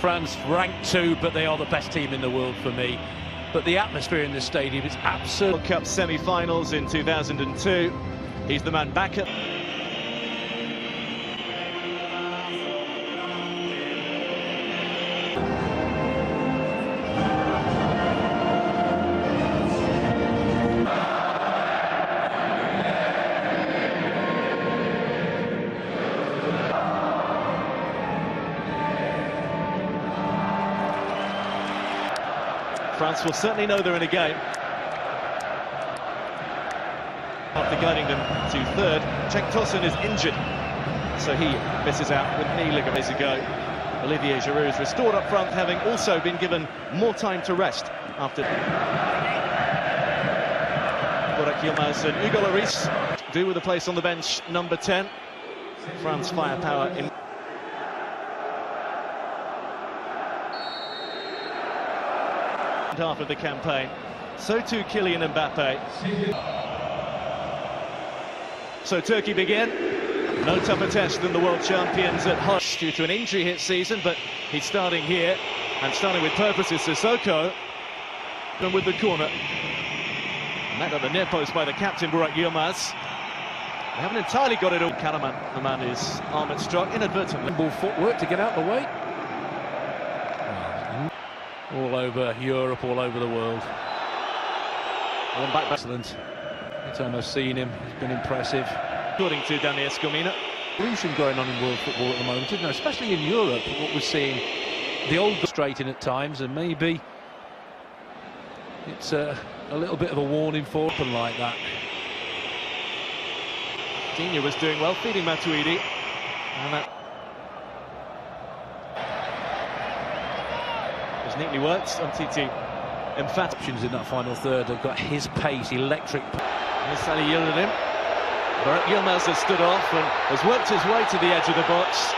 France ranked 2, but they are the best team in the world for me. But the atmosphere in this stadium is absolute. World Cup semi-finals in 2002. He's the man back at... France will certainly know they're in a game. After guiding them to third, Cenk Tosun is injured, so he misses out with knee ligaments ago. Olivier Giroud is restored up front, having also been given more time to rest after. Burak Yilmaz and Hugo Lloris do with a place on the bench, number 10. France firepower in. Half of the campaign, so too Kylian Mbappe. So Turkey begin. No tougher test than the world champions at home due to an injury-hit season, but he's starting here, and starting with purpose is Sissoko. And with the corner, met at the near post by the captain Burak Yilmaz. They haven't entirely got it all. Karaman, the man is arm struck inadvertently. Ball footwork to get out the way. All over Europe, all over the world. One back. Excellent. It's almost seen him. He's been impressive. According to Dani Escomina. Revolution going on in world football at the moment, isn't there? Especially in Europe, what we're seeing. The old straight in at times, and maybe it's a little bit of a warning for something like that. Digne was doing well, feeding Matuidi. And that neatly worked on TT. Emphatic options in that final third. They've got his pace, electric. Sally yielded him. Burak Yilmaz has stood off and has worked his way to the edge of the box.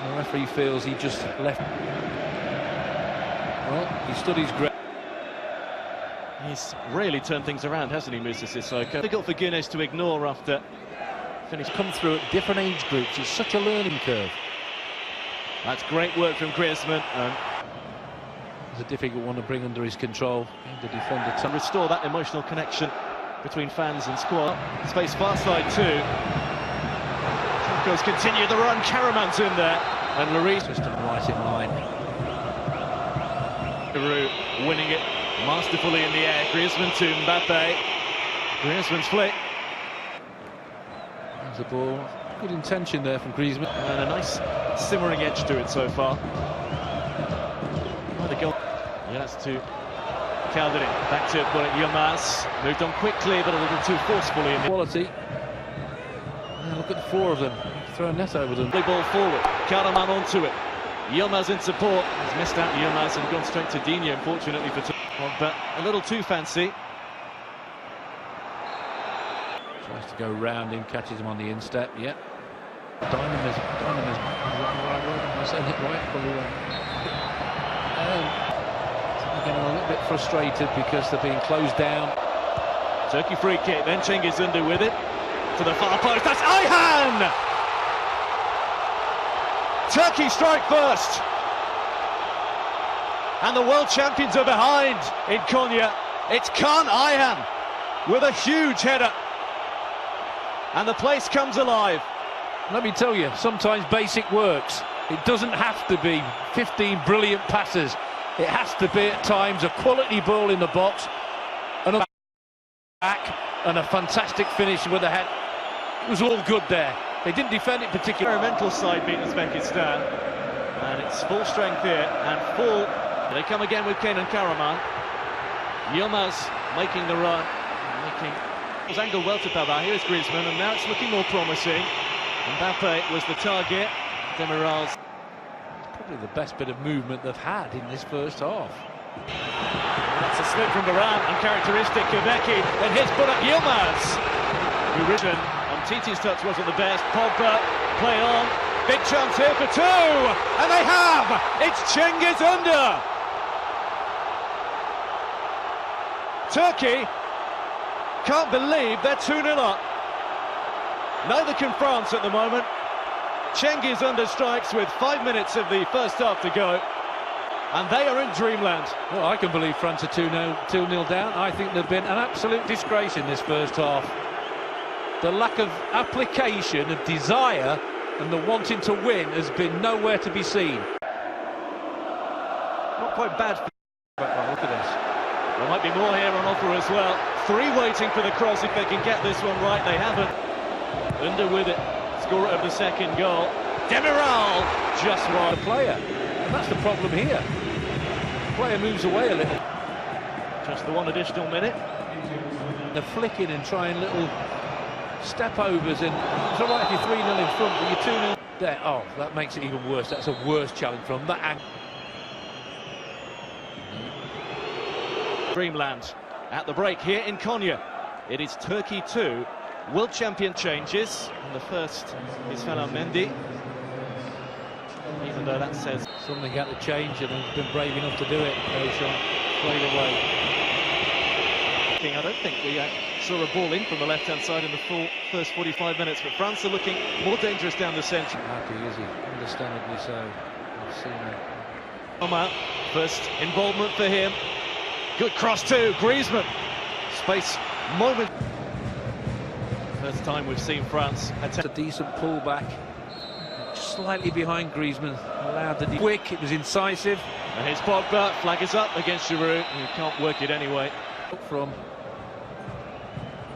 The referee feels he just left. Well, he stood his ground. He's really turned things around, hasn't he, Moussa Sissoko? Difficult for Guinness to ignore after finish. Come through at different age groups. It's such a learning curve. That's great work from Griezmann. It's a difficult one to bring under his control. The defender to restore that emotional connection between fans and squad. Space far side too. Franco's continued the run. Karaman's in there, and Lloris just right in line. Giroud winning it masterfully in the air. Griezmann to Mbappe. Griezmann's flick. There's the ball. Good intention there from Griezmann. And a nice simmering edge to it so far. Oh, the goal. Yes, to Calderin. Back to Burak Yilmaz. Moved on quickly, but a little too forcefully. In the quality. Yeah, look at the four of them. Throw a net over them. Play ball forward. Karaman onto it. Yilmaz in support. He's missed out Yilmaz and gone straight to Digne, unfortunately for but a little too fancy. Tries to go round him, catches him on the instep. Yep. Dynamism. Am I saying it right? Probably getting a little bit frustrated because they're being closed down. Turkey free kick, then Cengiz Ünder with it to the far post. That's Ayhan! Turkey strike first, and the world champions are behind in Konya. It's Kaan Ayhan with a huge header, and the place comes alive. Let me tell you, sometimes basic works. It doesn't have to be 15 brilliant passes. It has to be at times a quality ball in the box, and a back, and a fantastic finish with the head. It was all good there. They didn't defend it particularly. Experimental side beat Uzbekistan, and it's full strength here, and full. They come again with Kenan Karaman. Yilmaz making the run, was angled well to Pavard. Here's Griezmann, and now it's looking more promising. Mbappe was the target. Demiral's probably the best bit of movement they've had in this first half. That's a slip from Varane, uncharacteristic. Kubeki, and here's Burak Yilmaz, who ridden on Titi's touch wasn't the best. Pogba, play on, big chance here for two, and they have. It's Cengiz Ünder. Turkey can't believe they're 2-0 up. Neither can France at the moment. Cengiz under strikes with 5 minutes of the first half to go. And they are in dreamland. Well, I can believe France are 2-0 down. I think there's been an absolute disgrace in this first half. The lack of application, of desire, and the wanting to win has been nowhere to be seen. Not quite bad. But look at this. There might be more here on offer as well. 3 waiting for the cross if they can get this one right. They haven't. Under with it. Scorer of the second goal. Demiral just wide. The player. And that's the problem here. The player moves away a little. Just the 1 additional minute. They're flicking and trying little step overs, and it's all right if you're 3-0 in front, but you're 2-0 there. Oh, that makes it even worse. That's a worse challenge from that angle. Dreamland at the break here in Konya. It is Turkey 2, world champion changes. And the first is Felan Mendy. Even though that says something had to change, and they've been brave enough to do it. Deschamps played away. I don't think we saw a ball in from the left-hand side in the full first 45 minutes, but France are looking more dangerous down the centre. Happy, is he? Understandably so. I've seen it. Omar, first involvement for him. Good cross too, Griezmann. Space, moment. First time we've seen France attempt. A decent pullback. Slightly behind Griezmann. Allowed the quick, it was incisive. And here's Pogba, flag is up against Giroud. You can't work it anyway. From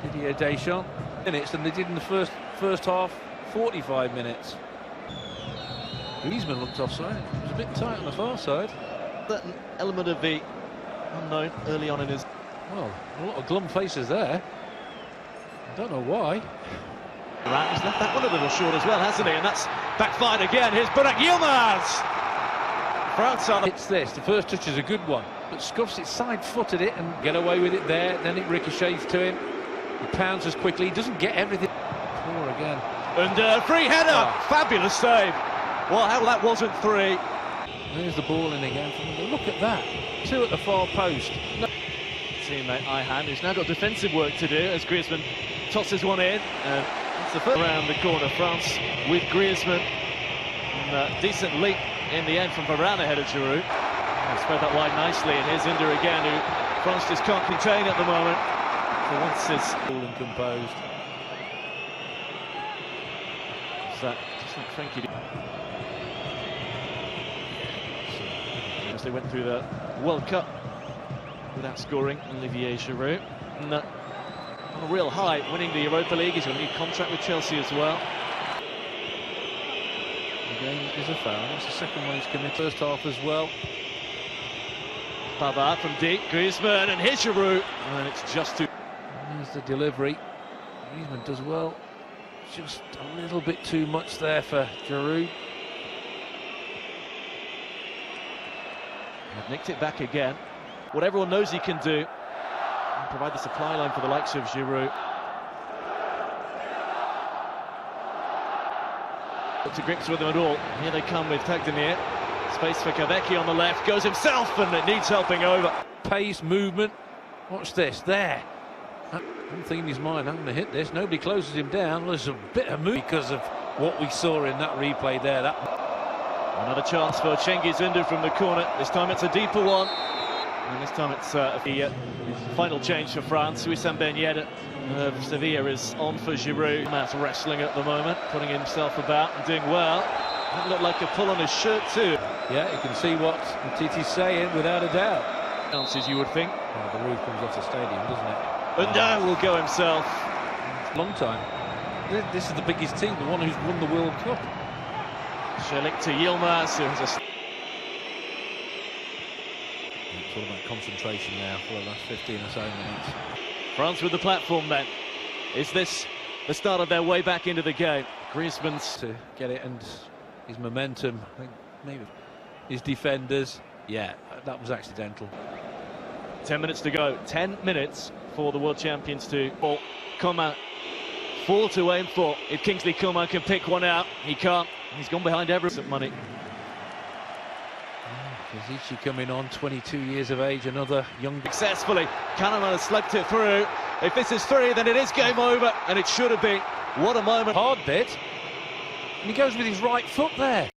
Didier Deschamps minutes than they did in the first half, 45 minutes. Griezmann looked offside. It was a bit tight on the far side. That element of the unknown early on in his... Well, a lot of glum faces there. I don't know why. He's left that one a little short as well, hasn't he? And that's backfired again. Here's Burak Yilmaz. France on. It's this. The first touch is a good one, but scuffs it, side-footed it, and get away with it there. Then it ricochets to him. He pounces quickly. He doesn't get everything. Poor again. And free header. Oh. Fabulous save. Well, how that wasn't 3. There's the ball in again. Look at that. 2 at the far post. No. Teammate Ayhan, who's now got defensive work to do as Griezmann tosses one in. It's the first around the corner. France with Griezmann. And, decent leap in the end from Varane ahead of Giroud. Spread that wide nicely, and here's Inder again, who France just can't contain at the moment. For once is cool and composed. Is that just like Frankie? As they went through the World Cup without scoring, Olivier Giroud. And, on a real high, winning the Europa League. He's got a new contract with Chelsea as well. Again, is a foul. That's the second one he's committed. First half as well. Pavard from deep, Griezmann, and here's Giroud. And it's just too... Here's the delivery. Griezmann does well. Just a little bit too much there for Giroud. Nicked it back again. What everyone knows he can do. And provide the supply line for the likes of Giroud. To grips with them at all. Here they come with Tagdemir. Space for Kavecki on the left. Goes himself, and it needs helping over. Pace, movement. Watch this. There. I'm thinking in his mind, I'm going to hit this. Nobody closes him down. Well, there's a bit of move because of what we saw in that replay there. Another chance for Cengiz Ünder from the corner. This time it's a deeper one. And this time it's the final change for France. Wissam Ben Yedder of Sevilla is on for Giroud. That's wrestling at the moment, putting himself about and doing well. That looked like a pull on his shirt too. Yeah, you can see what Titi's saying without a doubt. Chances, you would think. Oh, the roof comes off the stadium, doesn't it? Ünder will go himself. Long time. This is the biggest team, the one who's won the World Cup. Shelik to Yilmaz, who has a... It's all about concentration now for the last 15 or so minutes. France with the platform then. Is this the start of their way back into the game? Griezmann's to get it, and his momentum, I think maybe his defenders. Yeah, that was accidental. 10 minutes to go. 10 minutes for the world champions to ball. Coman, 4 to aim for. If Kingsley Coman can pick one out, he can't. He's gone behind everything. Money. Kazici coming on, 22 years of age, another young... Successfully, Kahneman has slipped it through. If this is 3, then it is game over, and it should have been. What a moment. Hard bit. And he goes with his right foot there.